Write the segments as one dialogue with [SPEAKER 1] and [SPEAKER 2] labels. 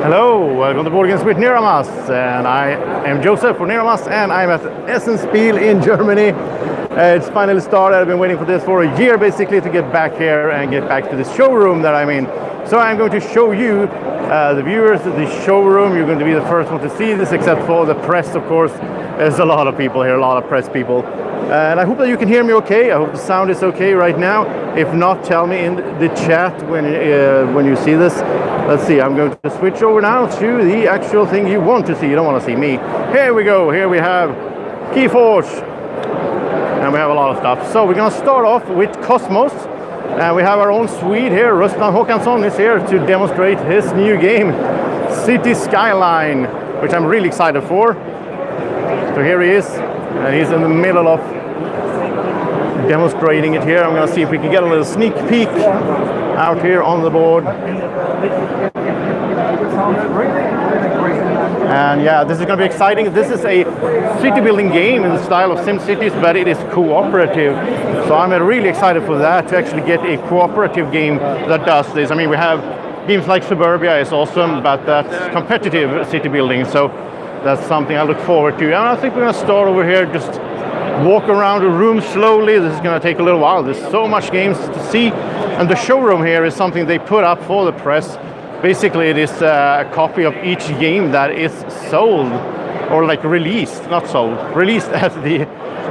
[SPEAKER 1] Hello, welcome to Boardgames with Niramas, and I am Joseph for Niramas, and I'm at Essen Spiel in Germany. It's finally started. I've been waiting for this for a year basically to get back here and get back to the showroom that I'm in. So I'm going to show you, the viewers, the showroom. You're going to be the first one to see this, except for the press, of course. There's a lot of people here, a lot of press people. And I hope that you can hear me okay. I hope the sound is okay right now. If not, tell me in the chat when you see this. Let's see, I'm going to switch over now to the actual thing you want to see. You don't want to see me. Here we go. Here we have Keyforge. And we have a lot of stuff. So we're going to start off with Cosmos. And we have our own Swede here. Rustan Håkansson is here to demonstrate his new game, City Skyline, which I'm really excited for. So here he is. And he's in the middle of demonstrating it here. I'm going to see if we can get a little sneak peek out here on the board. And yeah, this is going to be exciting. This is a city building game in the style of SimCities, but it is cooperative. So I'm really excited for that, to actually get a cooperative game that does this. I mean, we have games like Suburbia is awesome, but that's competitive city building. So that's something I look forward to. And I think we're going to start over here, just walk around the room slowly. This is going to take a little while. There's so much games to see. And the showroom here is something they put up for the press. Basically, it is a copy of each game that is sold, or like released, not sold, released at the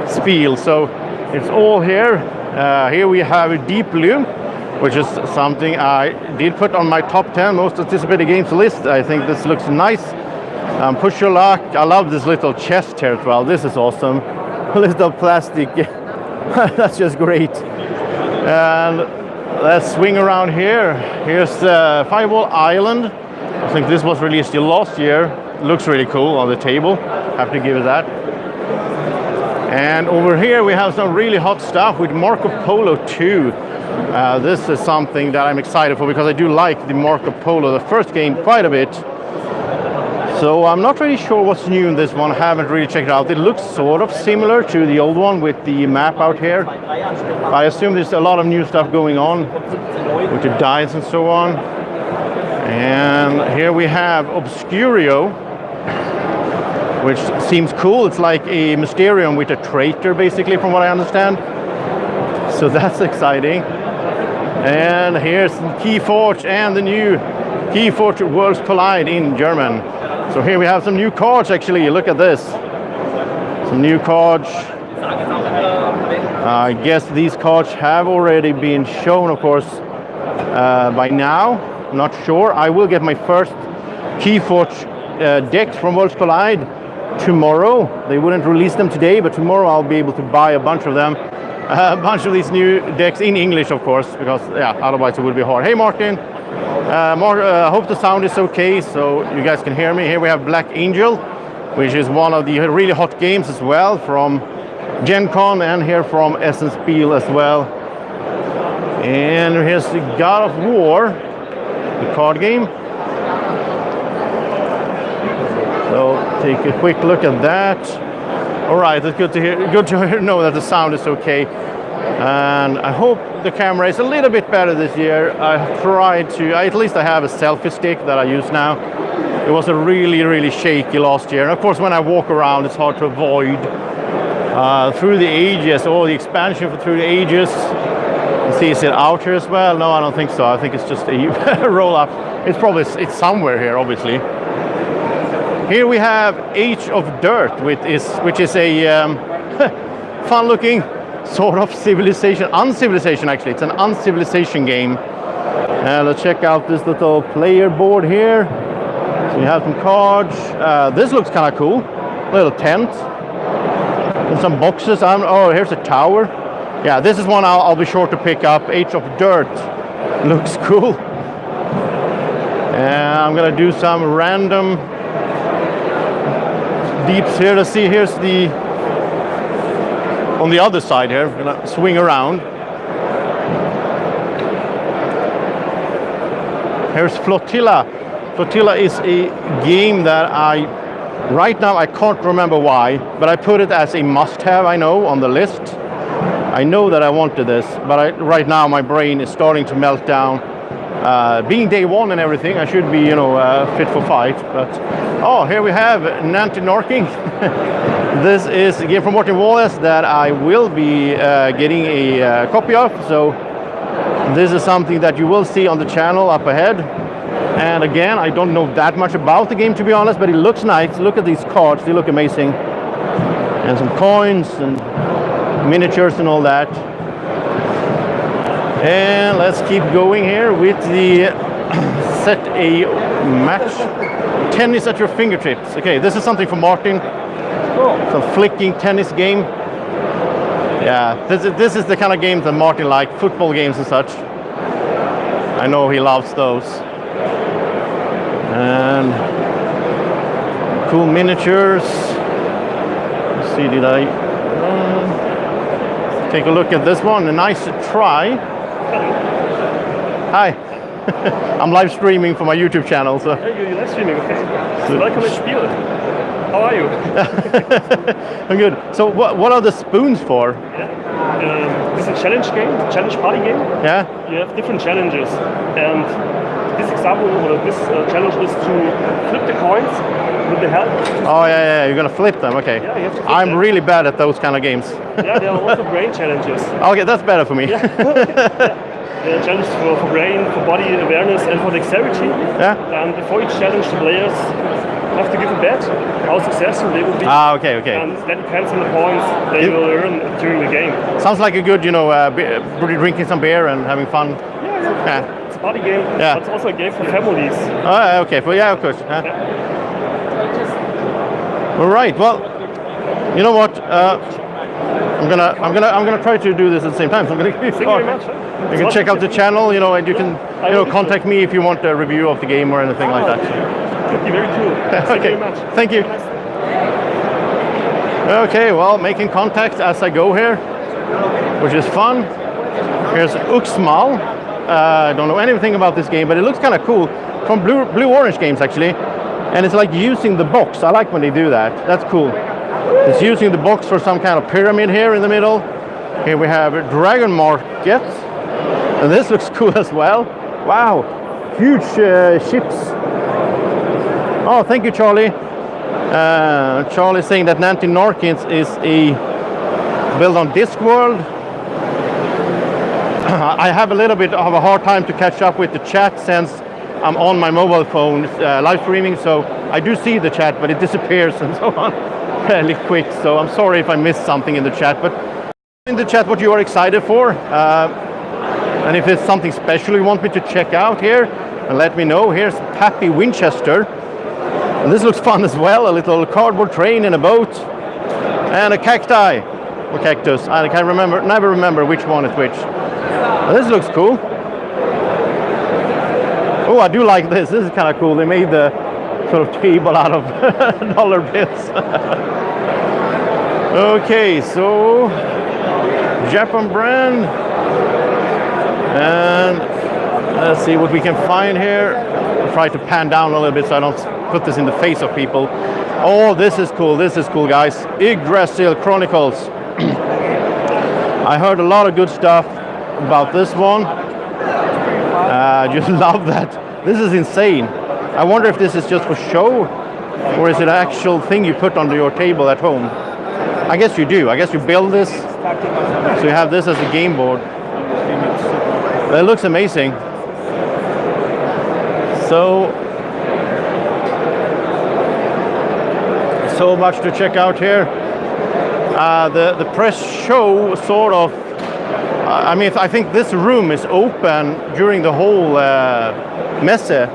[SPEAKER 1] Spiel. So it's all here. Here we have Deep Blue, which is something I did put on my top 10 most anticipated games list. I think this looks nice. Push Your Luck. I love this little chest here as well. This is awesome. Little plastic. That's just great. And let's swing around here. Here's Fireball Island. I think this was released last year. Looks really cool on the table. Have to give it that. And over here we have some really hot stuff with Marco Polo 2. This is something that I'm excited for because I do like the Marco Polo, the first game, quite a bit. So I'm not really sure what's new in this one. I haven't really checked it out. It looks sort of similar to the old one with the map out here. I assume there's a lot of new stuff going on with the dice and so on. And here we have Obscurio, which seems cool. It's like a Mysterium with a traitor, basically, from what I understand. So that's exciting. And here's Keyforge and the new Keyforge Worlds Collide in German. So here we have some new cards, actually. Look at this. Some new cards. I guess these cards have already been shown, of course, by now. Not sure. I will get my first Keyforge decks from Worlds Collide tomorrow. They wouldn't release them today, but tomorrow I'll be able to buy a bunch of them. A bunch of these new decks in English, of course, because yeah, otherwise it would be hard. Hey, Martin. I hope the sound is okay, so you guys can hear me. Here we have Black Angel, which is one of the really hot games as well from Gen Con, and here from Essen Spiel as well. And here's the God of War, the card game. So take a quick look at that. All right, it's good to know that the sound is okay. And I hope the camera is a little bit better this year. I tried to, at least I have a selfie stick that I use now. It was a really shaky last year. And of course, when I walk around, it's hard to avoid. Through the Ages, or the expansion for Through the Ages. You see, is it out here as well? No, I don't think so. I think it's just a roll up. It's somewhere here, obviously. Here we have Age of Dirt, which is a fun looking sort of Uncivilization actually. It's an Uncivilization game. Let's check out this little player board here. So you have some cards. This looks kind of cool. Little tent. And some boxes. Oh, here's a tower. Yeah, this is one I'll be sure to pick up. Age of Dirt. Looks cool. And I'm gonna do some random deeps here. Let's see, here's the on the other side here. We're gonna swing around. Here's Flotilla. Flotilla is a game that right now I can't remember why, but I put it as a must-have, I know, on the list. I know that I wanted this, but right now my brain is starting to melt down. Being day one and everything, I should be, you know, fit for fight. But oh, here we have Nanti Norking. This is a game from Martin Wallace that I will be getting a copy of. So this is something that you will see on the channel up ahead. And again, I don't know that much about the game, to be honest, but it looks nice. Look at these cards, they look amazing. And some coins and miniatures and all that. And let's keep going here with the set a match. Tennis at your fingertips. Okay, this is something for Martin. Some flicking tennis game. Yeah, this is the kind of games that Martin likes, football games and such. I know he loves those. And cool miniatures. Let's see, did I take a look at this one? A nice try. Hi. I'm live streaming for my YouTube channel. So.
[SPEAKER 2] Yeah, you're live streaming, okay. So welcome to Spiel. How are you?
[SPEAKER 1] I'm good. So what are the spoons for?
[SPEAKER 2] Yeah. This is a challenge game, challenge party game.
[SPEAKER 1] Yeah.
[SPEAKER 2] You have different challenges. And this example, or this challenge is to flip the coins with the help.
[SPEAKER 1] Oh, yeah, you're going to flip them, okay.
[SPEAKER 2] Yeah, you have to flip
[SPEAKER 1] I'm
[SPEAKER 2] them.
[SPEAKER 1] really bad at those kind of games.
[SPEAKER 2] Yeah, there are also brain challenges.
[SPEAKER 1] Okay, that's better for me.
[SPEAKER 2] Yeah. There are challenges for brain, for body awareness, and for dexterity.
[SPEAKER 1] Yeah.
[SPEAKER 2] And before each challenge, the players have to give a bet how successful they will be.
[SPEAKER 1] Ah, okay.
[SPEAKER 2] And that depends on the points they will earn during the game.
[SPEAKER 1] Sounds like a good, you know, drinking some beer and having fun.
[SPEAKER 2] Yeah. It's a party game,
[SPEAKER 1] yeah.
[SPEAKER 2] But it's also a game for families.
[SPEAKER 1] Oh, okay. Well, yeah, of course. Yeah. All right. Well, you know what? I'm gonna try to do this at the same time. So I'm gonna
[SPEAKER 2] Thank you very much.
[SPEAKER 1] You can check out the channel, you know, and you can, you know, contact me if you want a review of the game or anything like that.
[SPEAKER 2] Could be very cool. Thank you very much.
[SPEAKER 1] Thank you. Okay, well, making contact as I go here, which is fun. Here's Uxmal. I don't know anything about this game, but it looks kind of cool. From Blue Orange Games, actually. And it's like using the box. I like when they do that. That's cool. It's using the box for some kind of pyramid here in the middle. Here we have Dragon Market. And this looks cool as well. Wow, huge ships. Oh, thank you, Charlie. Charlie saying that Nanti Norkins is a build on Discworld. I have a little bit of a hard time to catch up with the chat since I'm on my mobile phone live streaming, so I do see the chat, but it disappears and so on fairly quick. So I'm sorry if I missed something in the chat, but in the chat what you are excited for, and if it's something special you want me to check out here, and let me know. Here's Pappy Winchester. And this looks fun as well, a little cardboard train and a boat, and a cacti, or cactus. I can't remember, never remember which one is which. But this looks cool. Oh, I do like this. This is kind of cool. They made the sort of table out of dollar bills. Okay, so Japan brand, and let's see what we can find here. I'll try to pan down a little bit so I don't put this in the face of people. Oh, this is cool. This is cool, guys. Yggdrasil Chronicles. I heard a lot of good stuff about this one. I just love that. This is insane. I wonder if this is just for show, or is it an actual thing you put under your table at home? I guess you do. I guess you build this, so you have this as a game board. But it looks amazing. So much to check out here. The press show sort of, I mean, I think this room is open during the whole messe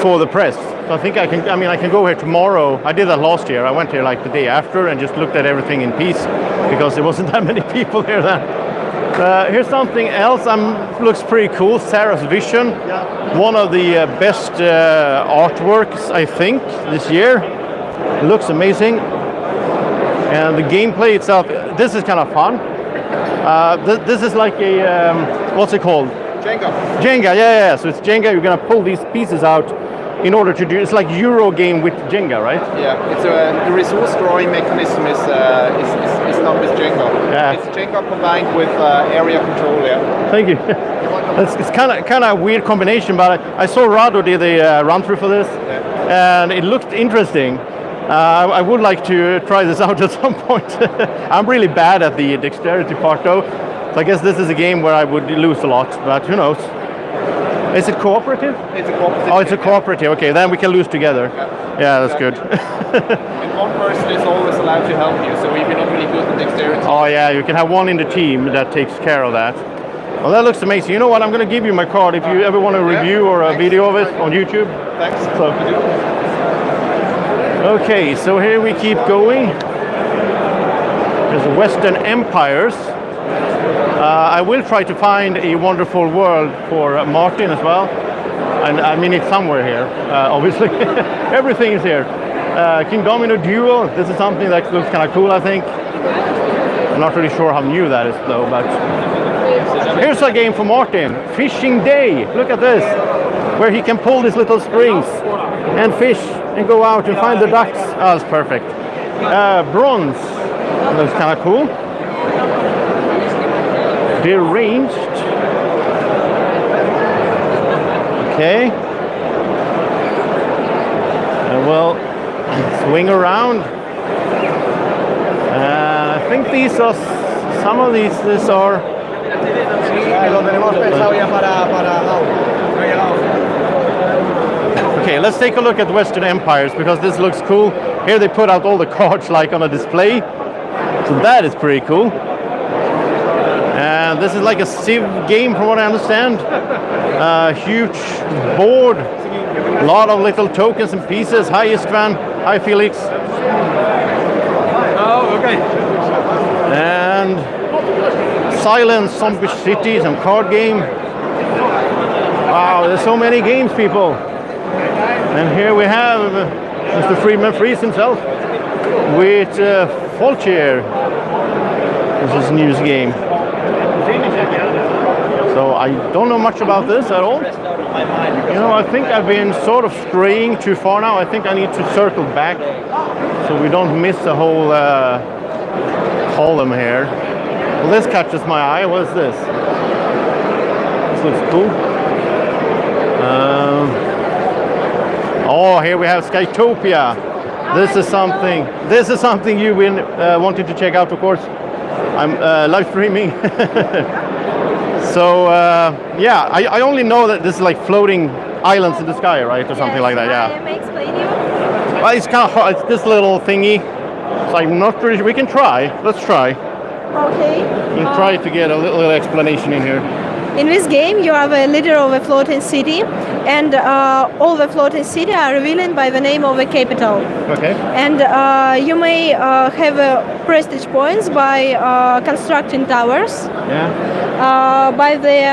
[SPEAKER 1] for the press. So I think I can go here tomorrow. I did that last year. I went here like the day after and just looked at everything in peace because there wasn't that many people here then. Here's something else. Looks pretty cool. Sarah's Vision. One of the best artworks, I think, this year. Looks amazing. And the gameplay itself, this is kind of fun. This is like a, what's it called?
[SPEAKER 3] Jenga.
[SPEAKER 1] Jenga, yeah. So it's Jenga. You're gonna pull these pieces out in order to do. It's like Euro game with Jenga, right?
[SPEAKER 3] Yeah. It's the resource drawing mechanism is done with Jenga.
[SPEAKER 1] Yeah.
[SPEAKER 3] It's Jenga combined with area control. Yeah.
[SPEAKER 1] Thank you.
[SPEAKER 3] You're welcome.
[SPEAKER 1] It's kind of a weird combination, but I saw Rado did a run through for this, and it looked interesting. I would like to try this out at some point. I'm really bad at the dexterity part though, so I guess this is a game where I would lose a lot, but who knows. Is it cooperative?
[SPEAKER 3] It's a cooperative.
[SPEAKER 1] Oh, it's a cooperative. Okay, then we can lose together. Yeah, that's good.
[SPEAKER 3] And one person is always allowed to help you, so if you're not really good at dexterity.
[SPEAKER 1] Oh yeah, you can have one in the team that takes care of that. Well, that looks amazing. You know what? I'm going to give you my card if you ever want a review or a video of it on YouTube.
[SPEAKER 3] Thanks.
[SPEAKER 1] So. Okay, so here we keep going. There's Western Empires. I will try to find a wonderful world for Martin as well. And I mean, it's somewhere here, obviously. Everything is here. King Domino Duel. This is something that looks kind of cool, I think. I'm not really sure how new that is, though. But here's a game for Martin. Fishing Day. Look at this. Where he can pull these little strings and fish and go out and find the ducks. Oh, that's perfect. Bronze. Looks kind of cool. Deranged. Okay. And we'll swing around. I think these are some of these. These are. Okay, let's take a look at Western Empires because this looks cool. Here they put out all the cards like on a display. So that is pretty cool. And this is like a Civ game from what I understand. Huge board. A lot of little tokens and pieces. Hi Istvan. Hi Felix.
[SPEAKER 3] Oh, okay.
[SPEAKER 1] And Silent Zombie City, some card game. Wow, there's so many games, people. And here we have Mr. Friedman Fries himself with Folchier. This is news game. So I don't know much about this at all. You know, I think I've been sort of straying too far now. I think I need to circle back so we don't miss the whole column here. Well, this catches my eye. What is this? This looks cool. Oh, here we have Skatopia. This is something you've been wanting to check out, of course. I'm live streaming. So yeah, I only know that this is like floating islands in the sky, right, or something like that. Yeah.
[SPEAKER 4] May I explain you?
[SPEAKER 1] Well, it's kind of hard. It's this little thingy. So I'm not really. We can try. Let's try.
[SPEAKER 4] Okay.
[SPEAKER 1] We can try to get a little explanation in here.
[SPEAKER 4] In this game, you have a leader of a floating city, and all the floating city are revealed by the name of a capital.
[SPEAKER 1] Okay.
[SPEAKER 4] And you may have prestige points by constructing towers, by the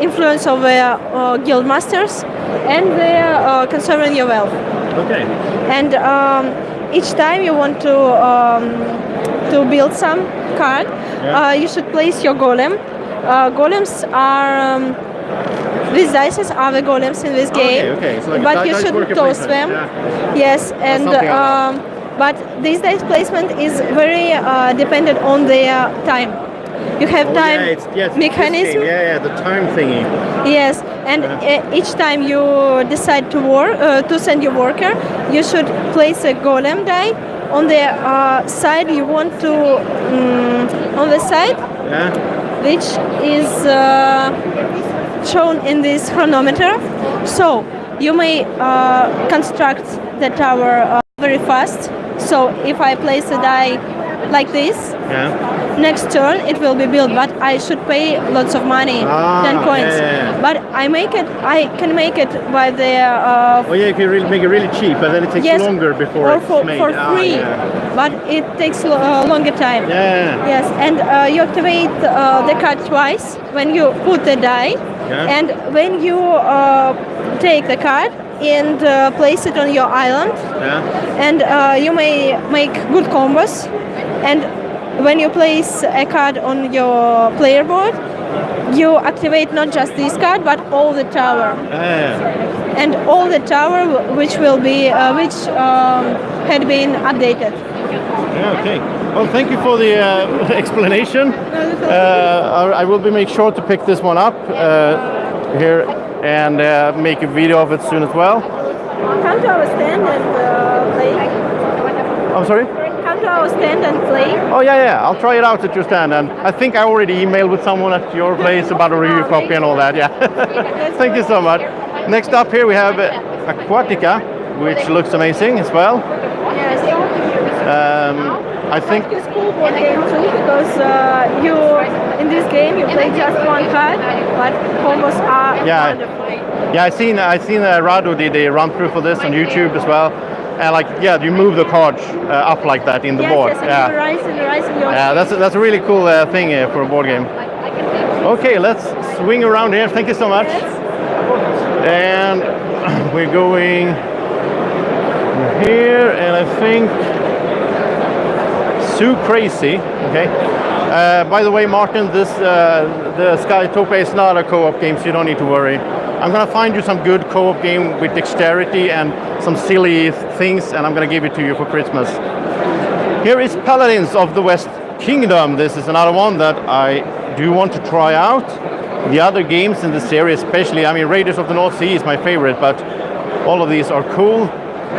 [SPEAKER 4] influence of the guild masters, and the conserving your wealth.
[SPEAKER 1] Okay.
[SPEAKER 4] And each time you want to build some card, you should place your golem. Golems are these dice are the golems in this game,
[SPEAKER 1] okay. So like
[SPEAKER 4] but you shouldn't toss them.
[SPEAKER 1] Yeah.
[SPEAKER 4] Yes, and but this dice placement is very dependent on their time. You have time mechanism.
[SPEAKER 1] The time thingy.
[SPEAKER 4] Yes, and each time you decide to send your worker, you should place a golem die on the side you want to on the side.
[SPEAKER 1] Yeah.
[SPEAKER 4] Which is shown in this chronometer. So you may construct the tower very fast. So if I place a die like this, next turn it will be built, but I should pay lots of money, 10 coins. But I can make it by the...
[SPEAKER 1] well, yeah, you can really make it really cheap, but then it takes longer before it's made.
[SPEAKER 4] For free, but it takes longer time. Yes, and you activate the card twice when you put the die, and when you take the card and place it on your island, and you may make good combos, and when you place a card on your player board, you activate not just this card but all the tower, and all the tower which will be had been updated.
[SPEAKER 1] Yeah, okay. Well, thank you for the explanation. I will make sure to pick this one up here and make a video of it soon as well.
[SPEAKER 4] Come to our stand and play.
[SPEAKER 1] I'm sorry?
[SPEAKER 4] Come to our stand and play.
[SPEAKER 1] Oh, yeah. I'll try it out at your stand. And I think I already emailed with someone at your place about a review copy and all that. Yeah. Thank you so much. Next up here we have Aquatica, which looks amazing as well.
[SPEAKER 4] Yes.
[SPEAKER 1] I think
[SPEAKER 4] it's cool board game too, because you in this game you play just one card, but combos are wonderful.
[SPEAKER 1] Yeah, I seen Radu did a run through for this on YouTube as well, and like you move the cards up like that in the board.
[SPEAKER 4] Yes, rise in your
[SPEAKER 1] that's a really cool thing for a board game. Okay, let's swing around here. Thank you so much.
[SPEAKER 4] Yes.
[SPEAKER 1] And we're going here, and I think Sue Crazy. Okay. By the way, Martin, the Skatopia is not a co-op game, so you don't need to worry. I'm gonna find you some good co-op game with dexterity and some silly things, and I'm gonna give it to you for Christmas. Here is Paladins of the West Kingdom. This is another one that I do want to try out. The other games in the series, especially, I mean, Raiders of the North Sea is my favorite, but all of these are cool.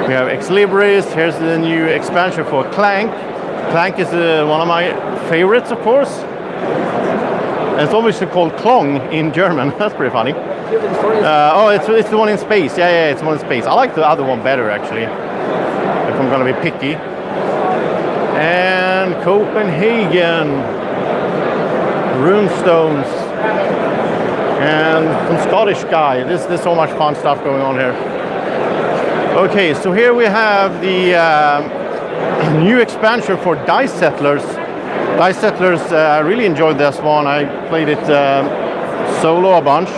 [SPEAKER 1] We have Ex Libris. Here's the new expansion for Clank. Clank is one of my favorites, of course. And it's obviously called Klong in German. That's pretty funny. It's the one in space. Yeah, it's the one in space. I like the other one better, actually, if I'm gonna be picky. And Copenhagen, Runestones, and some Scottish guy. There's so much fun stuff going on here. Okay, so here we have the new expansion for Dice Settlers. Dice Settlers, I really enjoyed this one. I played it solo a bunch.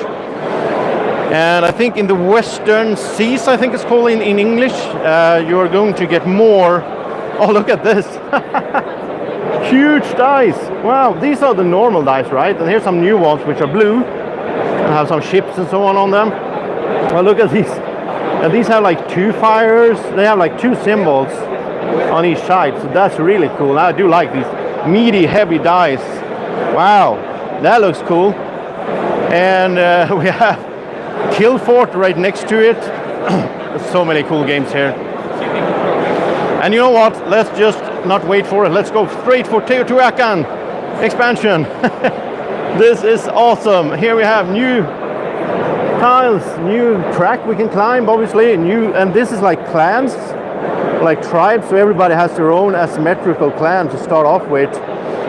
[SPEAKER 1] And I think in the Western Seas, I think it's called in English, you're going to get more. Oh, look at this. Huge dice. Wow, these are the normal dice, right? And here's some new ones which are blue and have some ships and so on them. Well, look at these. And these have like 2 fires. They have like 2 symbols on each side. So that's really cool. I do like these meaty, heavy dice. Wow, that looks cool. And we have Kill Fort right next to it. There's so many cool games here. And you know what? Let's just not wait for it. Let's go straight for Teotihuacan expansion. This is awesome. Here we have new tiles, new track we can climb, obviously. And this is like clans, like tribes. So everybody has their own asymmetrical clan to start off with.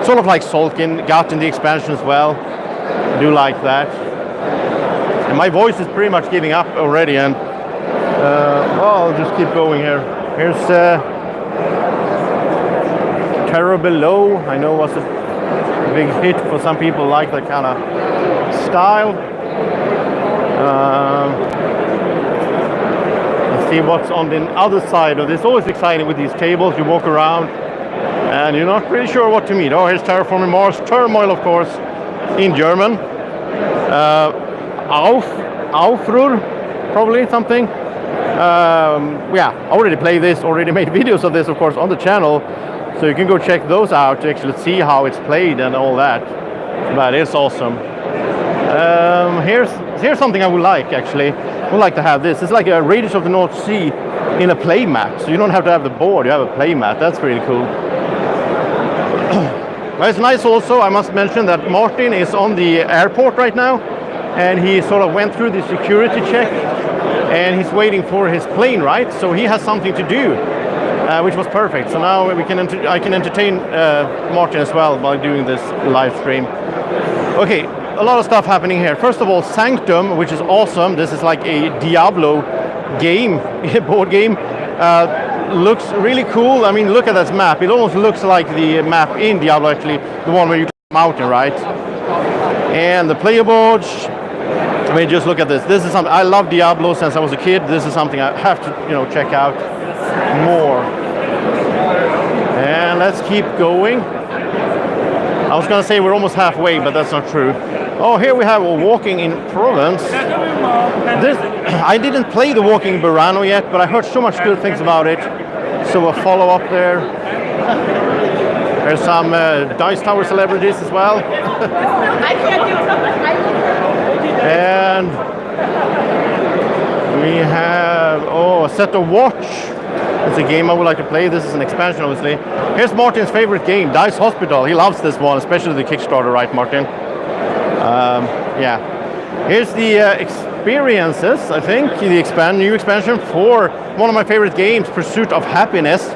[SPEAKER 1] Sort of like Solkin got in the expansion as well. I do like that. And my voice is pretty much giving up already. And I'll just keep going here. Here's Terror Below. I know was a big hit for some people, like that kind of style. Let's see what's on the other side of this. It's always exciting with these tables. You walk around and you're not really sure what to meet. Oh, here's Terraforming Mars. Turmoil, of course, in German. Aufruhr, probably something. Yeah, I already played this, already made videos of this, of course, on the channel. So you can go check those out to actually see how it's played and all that. But it's awesome. Here's something I would like, actually. I would like to have this. It's like a Raiders of the North Sea in a play mat. So you don't have to have the board, you have a play mat. That's really cool. But it's nice also, I must mention that Martin is on the airport right now. And he sort of went through the security check. And he's waiting for his plane, right? So he has something to do. Which was perfect. So now I can entertain Martin as well by doing this live stream. Okay, a lot of stuff happening here. First of all, Sanctum, which is awesome. This is like a Diablo game, board game. Looks really cool. I mean, look at this map. It almost looks like the map in Diablo, actually, the one where you climb the mountain, right? And the player boards. I mean, just look at this. This is something I love Diablo since I was a kid. This is something I have to, check out more. And let's keep going. I was gonna say we're almost halfway, but that's not true. Oh, here we have Walking in Provence. I didn't play the Walking in Burano yet, but I heard so much good things about it. So a follow-up there. There's some Dice Tower celebrities as well. And we have, a Set of Watch. It's a game I would like to play. This is an expansion, obviously. Here's Martin's favorite game, Dice Hospital. He loves this one, especially the Kickstarter, right, Martin? Yeah. Here's the experiences, I think, the new expansion for one of my favorite games, Pursuit of Happiness.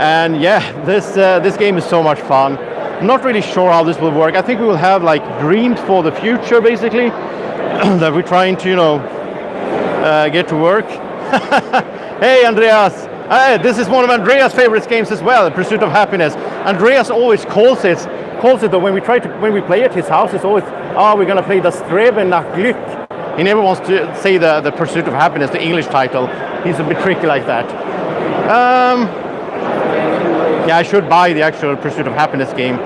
[SPEAKER 1] And yeah, this game is so much fun. I'm not really sure how this will work. I think we will have like dreams for the future, basically, that we're trying to, get to work. Hey, Andreas. This is one of Andreas' favorite games as well, Pursuit of Happiness. Andreas always calls it though, when we play at his house, it's always, we're gonna play Das Streben nach Glück. He never wants to say the Pursuit of Happiness, the English title. He's a bit tricky like that. Yeah, I should buy the actual Pursuit of Happiness game.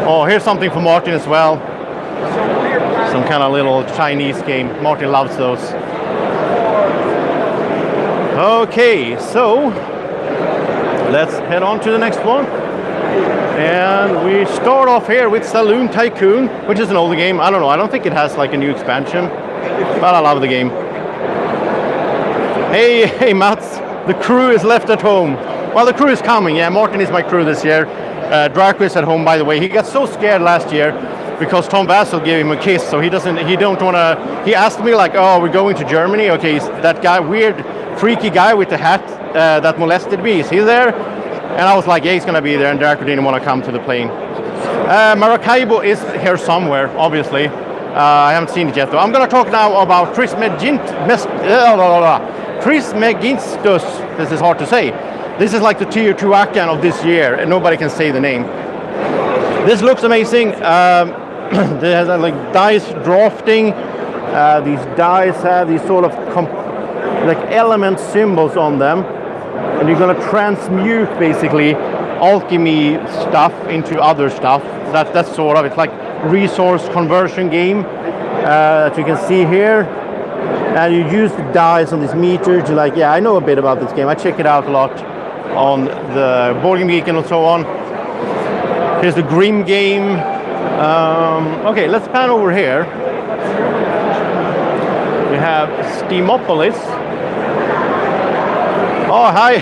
[SPEAKER 1] Oh, here's something for Martin as well. Some kind of little Chinese game. Martin loves those. Okay, so let's head on to the next one. And we start off here with Saloon Tycoon, which is an older game. I don't know, I don't think it has like a new expansion, but I love the game. Hey Mats, the crew is left at home. Well, the crew is coming. Yeah, Martin is my crew this year. Draco is at home, by the way. He got so scared last year because Tom Vassell gave him a kiss, so he don't want to. He asked me like, "Oh, we're going to Germany." Okay, that guy, weird, freaky guy with the hat that molested me. Is he there? And I was like, "Yeah, he's gonna be there." And Draco didn't want to come to the plane. Maracaibo is here somewhere, obviously. I haven't seen it yet, though. I'm gonna talk now about Trismegistus. This is hard to say. This is like the Teotihuacan of this year, and nobody can say the name. This looks amazing. There's like dice drafting. These dice have these sort of like element symbols on them, and you're gonna transmute basically alchemy stuff into other stuff. That's sort of, it's like resource conversion game that you can see here. And you use the dice on this meter to like, yeah, I know a bit about this game. I check it out a lot on the Boardgame Geek and so on. Here's the Grim game. Okay, let's pan over here. We have Steamopolis. Oh, hi.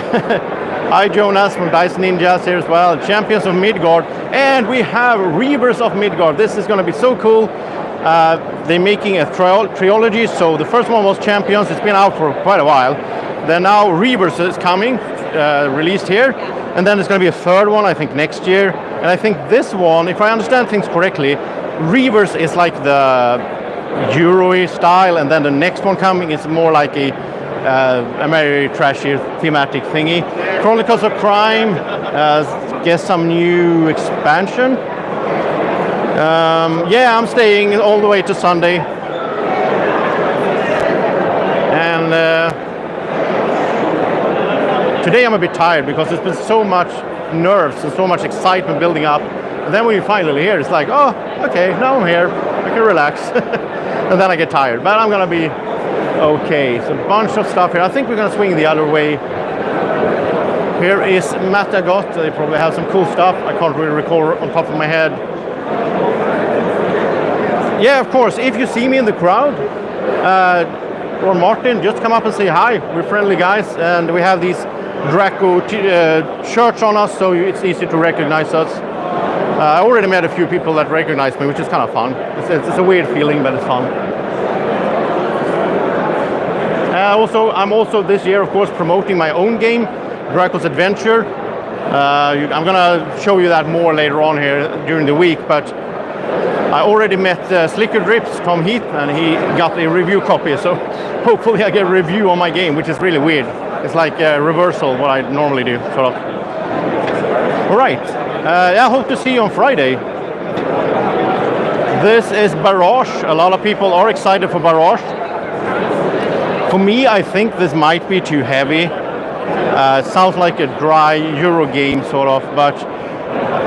[SPEAKER 1] Hi, Jonas from Dice Ninjas here as well. Champions of Midgard. And we have Reavers of Midgard. This is going to be so cool. They're making a trilogy. So the first one was Champions. It's been out for quite a while. Then now Reavers is coming, released here. And then there's going to be a third one, I think, next year. And I think this one, if I understand things correctly, Reavers is like the Euro style. And then the next one coming is more like a very trashy thematic thingy. Chronicles of Crime, guess some new expansion. Yeah, I'm staying all the way to Sunday. And today I'm a bit tired because there's been so much nerves and so much excitement building up. And then when you finally here, it's like, oh, okay, now I'm here. I can relax. And then I get tired. But I'm going to be okay. So a bunch of stuff here. I think we're going to swing the other way. Here is Matagot. They probably have some cool stuff. I can't really recall on top of my head. Yeah, of course, if you see me in the crowd, or Martin, just come up and say hi. We're friendly guys, and we have these Draco shirts on us, so it's easy to recognize us. I already met a few people that recognize me, which is kind of fun. It's a weird feeling, but it's fun. I'm also this year, of course, promoting my own game, Draco's Adventure. I'm gonna show you that more later on here during the week, but I already met Slicker Drips, Tom Heath, and he got a review copy, so hopefully I get a review on my game, which is really weird. It's like a reversal what I normally do, sort of. All right, yeah, I hope to see you on Friday. This is Barrage. A lot of people are excited for Barrage. For me, I think this might be too heavy. It sounds like a dry Euro game, sort of, but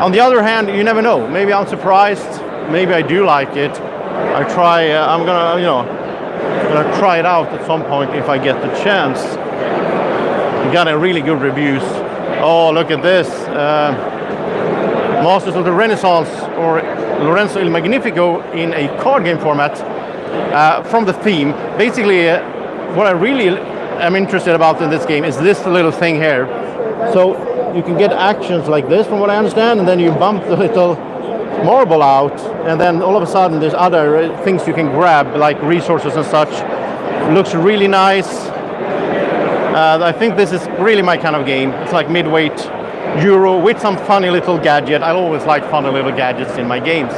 [SPEAKER 1] on the other hand, you never know. Maybe I'm surprised. Maybe I do like it. I try. I'm gonna, I'm gonna try it out at some point if I get the chance. We got a really good reviews. Oh, look at this. Masters of the Renaissance, or Lorenzo il Magnifico in a card game format from the theme. Basically, what I really am interested about in this game is this little thing here. So you can get actions like this, from what I understand, and then you bump the little marble out, and then all of a sudden there's other things you can grab, like resources and such. Looks really nice. I think this is really my kind of game. It's like mid-weight Euro with some funny little gadget. I always like funny little gadgets in my games.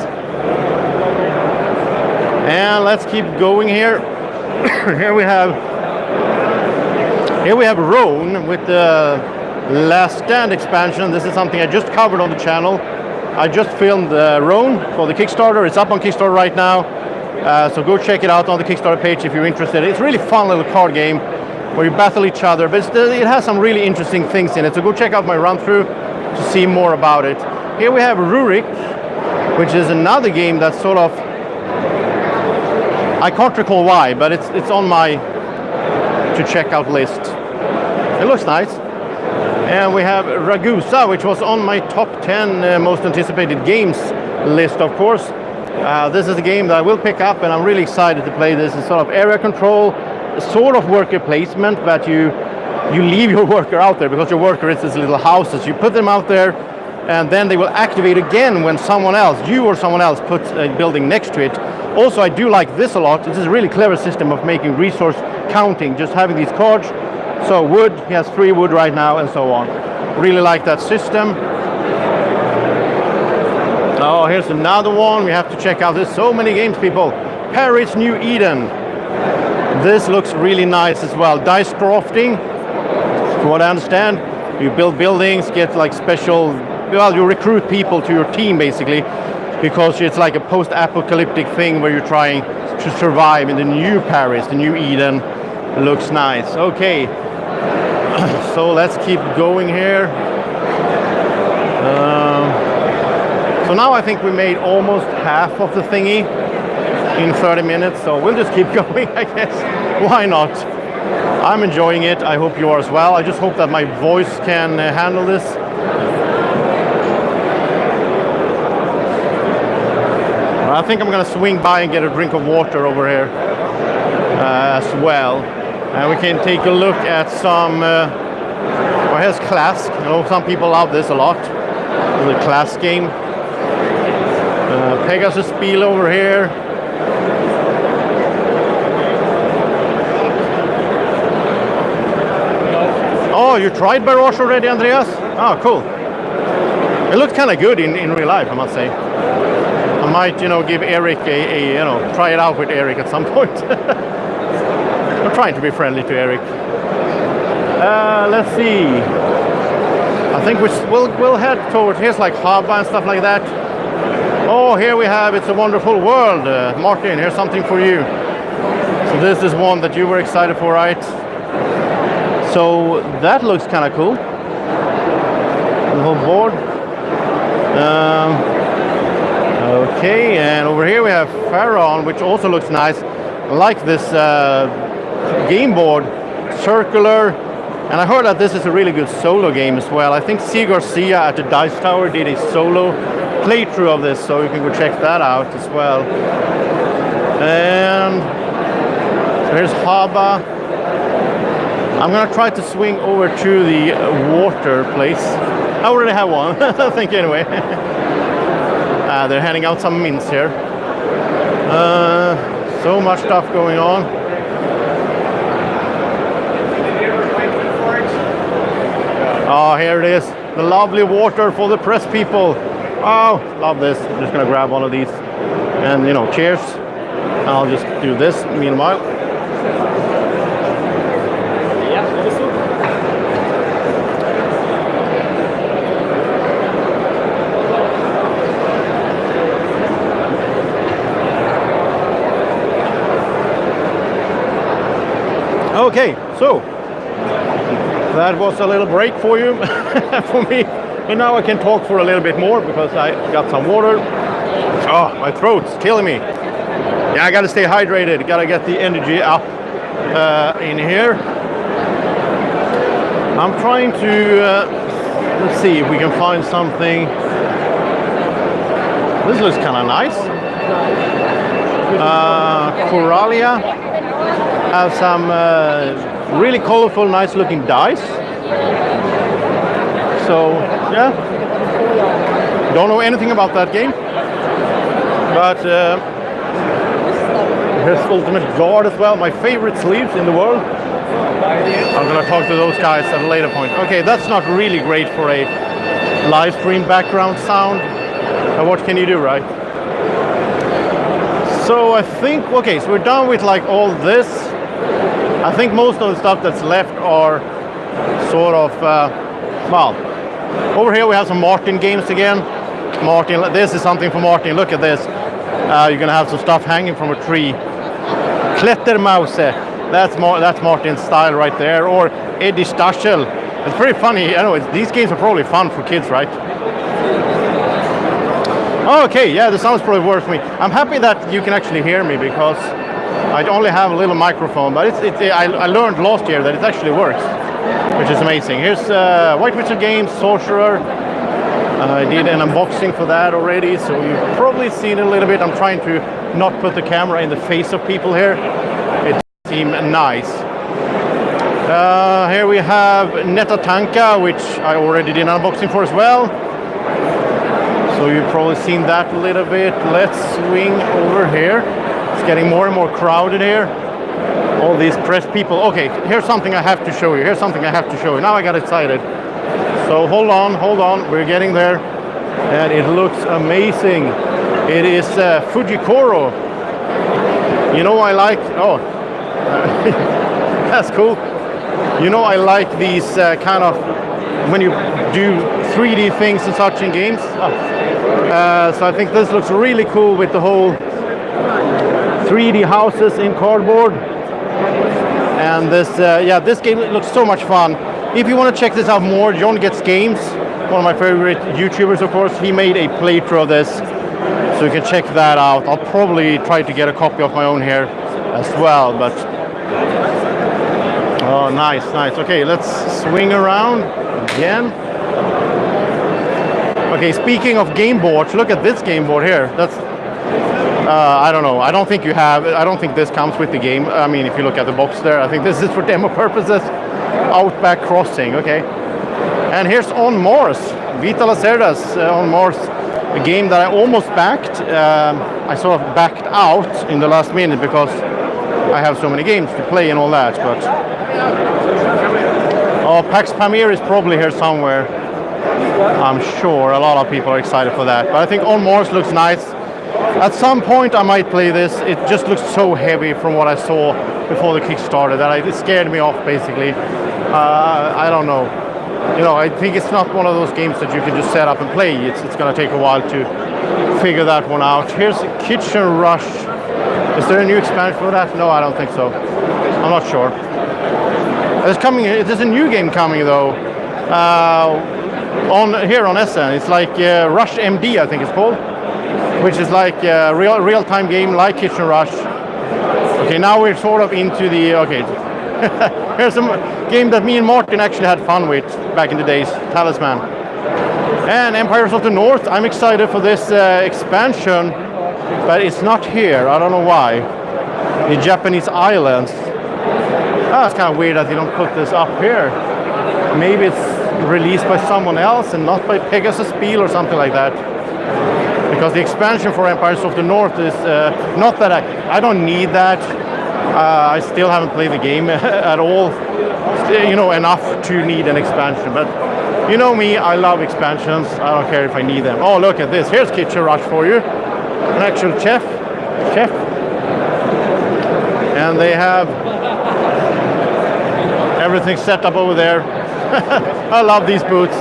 [SPEAKER 1] And let's keep going here. Here we have Rhone with the Last Stand expansion. This is something I just covered on the channel. I just filmed Rhone for the Kickstarter. It's up on Kickstarter right now. So go check it out on the Kickstarter page if you're interested. It's a really fun little card game where you battle each other, but it has some really interesting things in it. So go check out my run through to see more about it. Here we have Rurik, which is another game that's sort of, I can't recall why, but it's on my to check out list. It looks nice. And we have Ragusa, which was on my top 10 most anticipated games list, of course. This is a game that I will pick up, and I'm really excited to play this. It's sort of area control, sort of worker placement, but you leave your worker out there because your worker is these little houses. You put them out there, and then they will activate again when someone else, you or someone else, puts a building next to it. Also, I do like this a lot. This is a really clever system of making resource counting, just having these cards. So wood, he has 3 wood right now, and so on. Really like that system. Oh, here's another one we have to check out. There's so many games, people. Paris New Eden. This looks really nice as well. Dice crafting, from what I understand. You build buildings, get like special, well, you recruit people to your team basically, because it's like a post-apocalyptic thing where you're trying to survive in the new Paris, the new Eden. Looks nice. Okay, so let's keep going here. So now I think we made almost half of the thingy in 30 minutes, so we'll just keep going, I guess. Why not? I'm enjoying it. I hope you are as well. I just hope that my voice can handle this. I think I'm gonna swing by and get a drink of water over here as well. And we can take a look at some, well, here's Clask. I know some people love this a lot. The Clask game. Pegasus Spiel over here. Oh, you tried Barrage already, Andreas? Oh, cool. It looked kind of good in real life, I must say. I might, give Eric try it out with Eric at some point. I'm trying to be friendly to Eric. Let's see. I think we'll head towards, here's like Haba and stuff like that. Oh, here we have It's a Wonderful World. Martin, here's something for you. So this is one that you were excited for, right? So that looks kind of cool. The whole board. Okay, and over here we have Pharaon, which also looks nice. I like this game board, circular. And I heard that this is a really good solo game as well. I think C. Garcia at the Dice Tower did a solo playthrough of this, so you can go check that out as well. And so here's Haba. I'm gonna try to swing over to the water place. I already have one, I think anyway. They're handing out some mints here. So much stuff going on. Oh, here it is. The lovely water for the press people. Oh, love this. I'm just gonna grab one of these. And cheers. I'll just do this meanwhile. Okay, so that was a little break for you, for me. But now I can talk for a little bit more because I got some water. Oh, my throat's killing me. Yeah, I gotta stay hydrated. Gotta get the energy up in here. I'm trying to, let's see if we can find something. This looks kind of nice. Kaalia has some really colorful, nice looking dice. So, yeah. Don't know anything about that game. But here's Ultimate Guard as well. My favorite sleeves in the world. I'm gonna talk to those guys at a later point. Okay, that's not really great for a live stream background sound. But what can you do, right? So I think, okay, so we're done with like all this. I think most of the stuff that's left are sort of, well, over here we have some Martin games again. Martin, this is something for Martin. Look at this. You're gonna have some stuff hanging from a tree. Klettermause. That's Martin's style right there. Or Eddie Stachel. It's pretty funny. I know these games are probably fun for kids, right? Okay, yeah, the sound's probably worse for me. I'm happy that you can actually hear me because I only have a little microphone, but I learned last year that it actually works, which is amazing. Here's White Wizard Games, Sorcerer. I did an unboxing for that already, so you've probably seen it a little bit. I'm trying to not put the camera in the face of people here. It seems nice. Here we have Netatanka, which I already did an unboxing for as well. So you've probably seen that a little bit. Let's swing over here. It's getting more and more crowded here. All these press people. Okay, here's something I have to show you. Here's something I have to show you. Now I got excited. So hold on. We're getting there. And it looks amazing. It is Fuji Core. You know I like, oh, that's cool. You know I like these kind of, when you do 3D things and such in games. So I think this looks really cool with the whole 3D houses in cardboard. And this, yeah, this game looks so much fun. If you want to check this out more, John Gets Games, one of my favorite YouTubers, of course, he made a playthrough of this. So you can check that out. I'll probably try to get a copy of my own here as well, but oh, nice. Okay, let's swing around again. Okay, speaking of game boards, look at this game board here. That's I don't know. I don't think this comes with the game. I mean, if you look at the box there, I think this is for demo purposes. Outback Crossing, okay. And here's On Mars, Vita Lacerda's On Mars, a game that I almost backed. I sort of backed out in the last minute because I have so many games to play and all that. But oh, PAX Pamir is probably here somewhere. I'm sure a lot of people are excited for that. But I think On Mars looks nice. At some point I might play this. It just looks so heavy from what I saw before the Kickstarter that it scared me off basically. I don't know. You know, I think it's not one of those games that you can just set up and play. It's going to take a while to figure that one out. Here's Kitchen Rush. Is there a new expansion for that? No, I don't think so. I'm not sure. There's a new game coming though. Here on Essen. It's like Rush MD, I think it's called. Which is like a real-time game like Kitchen Rush. Okay, now we're sort of into the, okay. Here's a game that me and Martin actually had fun with back in the days, Talisman. And Empires of the North, I'm excited for this expansion, but it's not here, I don't know why. The Japanese islands. That's kind of weird that they don't put this up here. Maybe it's released by someone else and not by Pegasus Spiel or something like that. Because the expansion for Empires of the North is not that I don't need that. I still haven't played the game at all, you know, enough to need an expansion. But you know me, I love expansions. I don't care if I need them. Oh, look at this. Here's Kitchen Rush for you. An actual chef. And they have everything set up over there. I love these booths.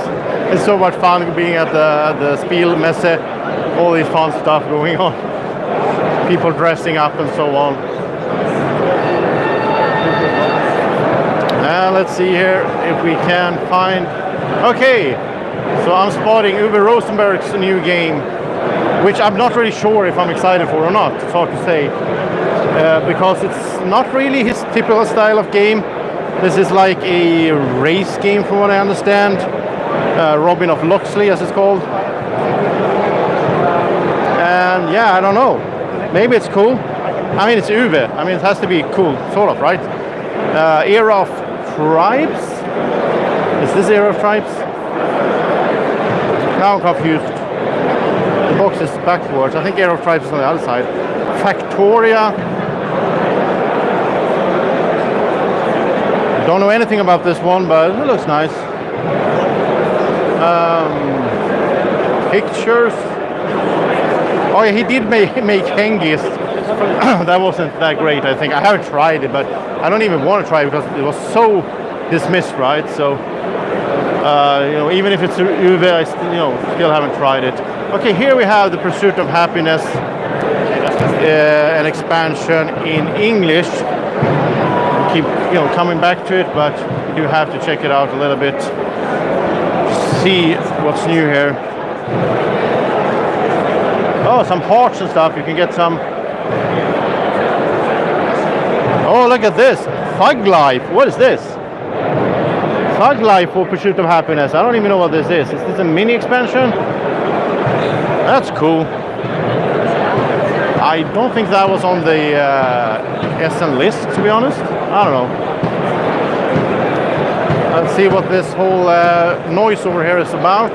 [SPEAKER 1] It's so much fun being at the Spiel Messe. All these fun stuff going on. People dressing up and so on. And let's see here if we can find... Okay, so I'm spotting Uwe Rosenberg's new game. which I'm not really sure if I'm excited for or not. It's hard to say, because it's not really his typical style of game. This is like a race game from what I understand. Robin of Locksley, as it's called. And yeah, I don't know. Maybe it's cool. I mean, it's Uwe. I mean, it has to be cool, sort of, right? Era of Tribes? Is this Era of Tribes? Now I'm confused. The box is backwards. I think Era of Tribes is on the other side. Factoria. Don't know anything about this one, but it looks nice. Pictures. Oh yeah, he did make Hengist. That wasn't that great, I think. I haven't tried it, but I don't even want to try it because it was so dismissed, right? So, you know, even if it's Uwe, I still haven't tried it. Okay, here we have the Pursuit of Happiness, an expansion in English. Keep coming back to it, but you do have to check it out a little bit. See what's new here. Oh, some hearts and stuff. You can get some. Oh, look at this. Thug Life. What is this? Thug Life for Pursuit of Happiness. I don't even know what this is. Is this a mini expansion? That's cool. I don't think that was on the Essen list, to be honest. I don't know. Let's see what this whole noise over here is about.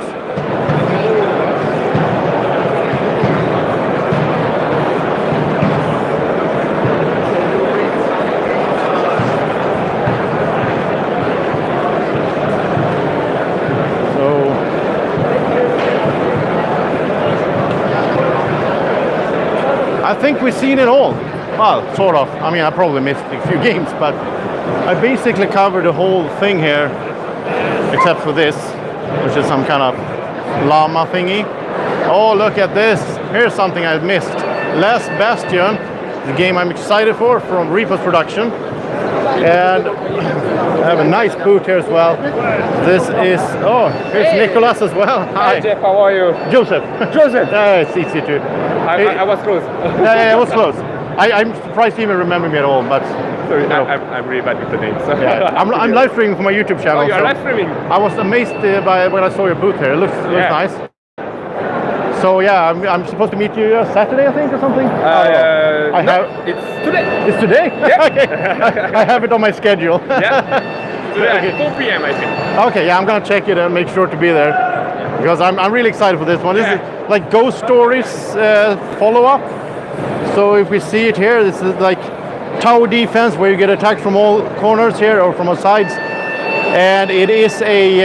[SPEAKER 1] I think we've seen it all. Well, sort of. I mean, I probably missed a few games, but I basically covered the whole thing here, except for this, which is some kind of llama thingy. Oh, look at this. Here's something I've missed. Last Bastion, the game I'm excited for, from Repo's production. And I have a nice boot here as well. This is, oh, here's Nicholas as well.
[SPEAKER 3] Hi Jeff, how are you?
[SPEAKER 1] Joseph.
[SPEAKER 3] Joseph.
[SPEAKER 1] It's easy to.
[SPEAKER 3] I was close.
[SPEAKER 1] Yeah, it was close. I'm surprised you even remember me at all, but
[SPEAKER 3] sorry, I'm really bad with the names. So.
[SPEAKER 1] Yeah, I'm live streaming for my YouTube channel.
[SPEAKER 3] Oh, you're live streaming?
[SPEAKER 1] I was amazed by when I saw your booth here. It looks nice. So yeah, I'm supposed to meet you Saturday, I think, or something.
[SPEAKER 3] It's today.
[SPEAKER 1] It's today?
[SPEAKER 3] Yeah.
[SPEAKER 1] Okay. I have it on my schedule.
[SPEAKER 3] Yeah. Today
[SPEAKER 1] Okay.
[SPEAKER 3] at 4 p.m. I think.
[SPEAKER 1] Okay, yeah, I'm gonna check it and make sure to be there because I'm really excited for this one. This is like Ghost Stories follow-up. So if we see it here, this is like tower defense where you get attacked from all corners here or from all sides, and it is a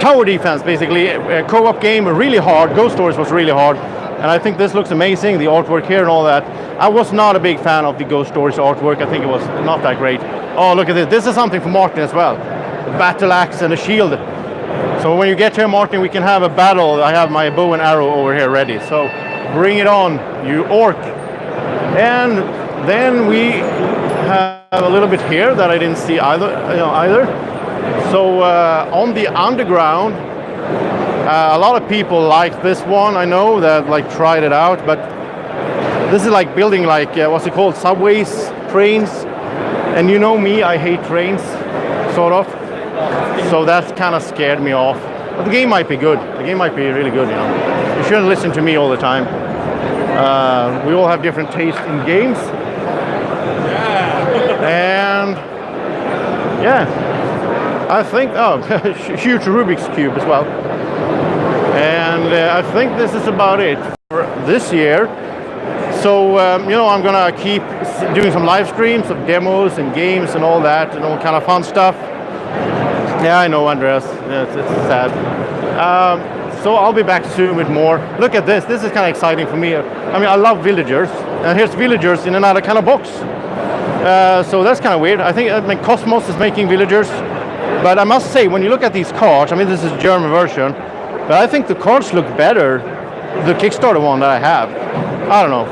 [SPEAKER 1] tower defense basically, a co-op game, really hard. Ghost Stories was really hard, and I think this looks amazing. The artwork here and all that. I was not a big fan of the Ghost Stories artwork. I think it was not that great. Oh, look at this. This is something for Martin as well. A battle axe and a shield. So when you get here, Martin, we can have a battle. I have my bow and arrow over here ready. So bring it on, you orc. And then we have a little bit here that I didn't see either. So on the underground, a lot of people like this one. I know that like tried it out, but this is like building like what's it called? Subways, trains. And you know me, I hate trains, sort of. So that kind of scared me off. But the game might be good. The game might be really good, you know. You shouldn't listen to me all the time. We all have different tastes in games. And yeah, I think, huge Rubik's Cube as well. And I think this is about it for this year. So, I'm gonna keep doing some live streams of demos and games and all that and all kind of fun stuff. Yeah, I know, Andreas. Yeah, it's sad. So I'll be back soon with more. Look at this. This is kind of exciting for me. I mean, I love villagers. And here's villagers in another kind of box. So that's kind of weird. I think Cosmos is making villagers. But I must say, when you look at these cards, I mean, this is a German version. But I think the cards look better. The Kickstarter one that I have. I don't know.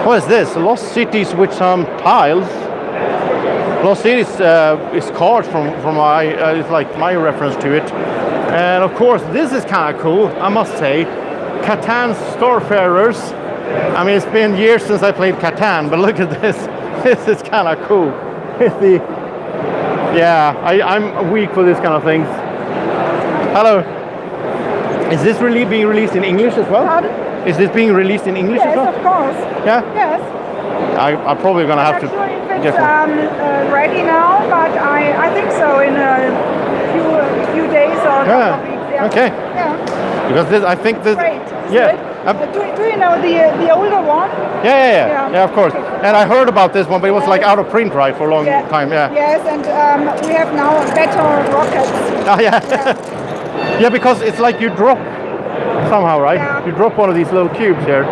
[SPEAKER 1] What is this? Lost Cities with some tiles. Lost Cities is cards from my, it's like my reference to it. And of course, this is kind of cool, I must say. Catan Starfarers. I mean, it's been years since I played Catan, but look at this. This is kind of cool. I'm weak for this kind of things. Hello. Is this really being released in English as well?
[SPEAKER 5] Pardon?
[SPEAKER 1] Is this being released in English as
[SPEAKER 5] Yes,
[SPEAKER 1] well?
[SPEAKER 5] of course.
[SPEAKER 1] Yeah?
[SPEAKER 5] Yes.
[SPEAKER 1] I'm probably going to have
[SPEAKER 5] I'm
[SPEAKER 1] to
[SPEAKER 5] not sure if
[SPEAKER 1] get
[SPEAKER 5] it's
[SPEAKER 1] one.
[SPEAKER 5] ready now, but I think so in a few days or a couple of weeks. Yeah.
[SPEAKER 1] Okay.
[SPEAKER 5] Yeah.
[SPEAKER 1] Because this, I think this.
[SPEAKER 5] Great.
[SPEAKER 1] Yeah.
[SPEAKER 5] Do you know the older one?
[SPEAKER 1] Yeah, of course. And I heard about this one, but it was like out of print, right, for a long time. Yeah.
[SPEAKER 5] Yes, and we have now better rockets.
[SPEAKER 1] Oh yeah. Yeah, because it's like you drop somehow, right?
[SPEAKER 5] Yeah.
[SPEAKER 1] You drop one of these little cubes here.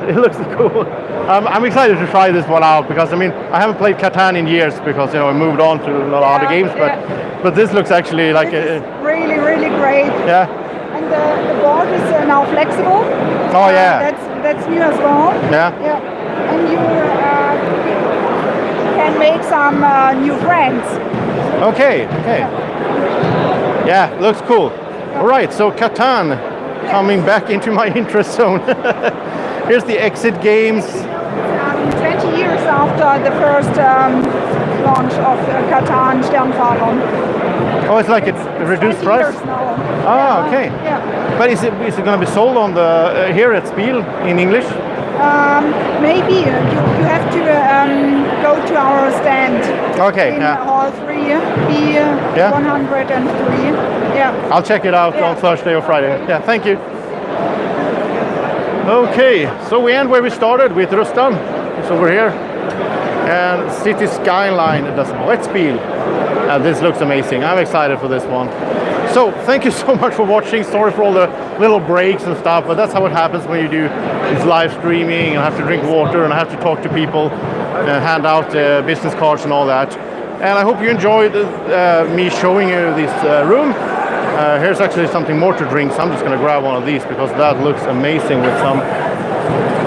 [SPEAKER 1] It looks cool. I'm excited to try this one out because I mean I haven't played Catan in years because I moved on to a lot of other games, but this looks actually like
[SPEAKER 5] really great.
[SPEAKER 1] Yeah.
[SPEAKER 5] And the board is now flexible.
[SPEAKER 1] Oh yeah.
[SPEAKER 5] That's new as well.
[SPEAKER 1] Yeah.
[SPEAKER 5] Yeah. And you can make some new friends.
[SPEAKER 1] Okay. Yeah, looks cool. All right, so Catan coming back into my interest zone. Here's the exit games.
[SPEAKER 5] 20 years after the first launch of Catan Sternfahrer.
[SPEAKER 1] Oh, it's like it's reduced
[SPEAKER 5] 20
[SPEAKER 1] price?
[SPEAKER 5] years now.
[SPEAKER 1] Ah, okay.
[SPEAKER 5] Yeah.
[SPEAKER 1] But is it going to be sold on the here at Spiel in English?
[SPEAKER 5] Maybe you have to go to our stand.
[SPEAKER 1] Okay,
[SPEAKER 5] in
[SPEAKER 1] yeah.
[SPEAKER 5] Hall 3, B103. Yeah.
[SPEAKER 1] I'll check it out on Thursday or Friday. Yeah, thank you. Okay, so we end where we started with Rustam. It's over here. And City Skyline, das Brettspiel. This looks amazing. I'm excited for this one. So thank you so much for watching. Sorry for all the little breaks and stuff, but that's how it happens when you do this live streaming and have to drink water and have to talk to people and hand out business cards and all that. And I hope you enjoyed me showing you this room. Here's actually something more to drink, so I'm just going to grab one of these because that looks amazing with some...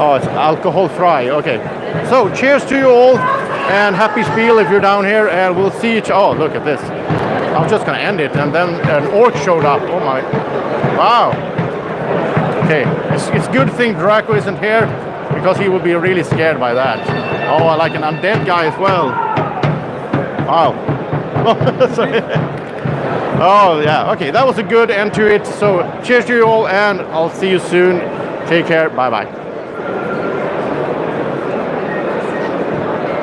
[SPEAKER 1] Oh, it's alcohol free. Okay. So cheers to you all and happy Spiel if you're down here, and we'll see each... Oh, look at this. I was just going to end it, and then an orc showed up. Oh my... Wow. Okay. It's good thing Draco isn't here because he would be really scared by that. Oh, I like an undead guy as well. Wow. Sorry. Oh, yeah. Okay, that was a good end to it. So cheers to you all, and I'll see you soon. Take care. Bye-bye.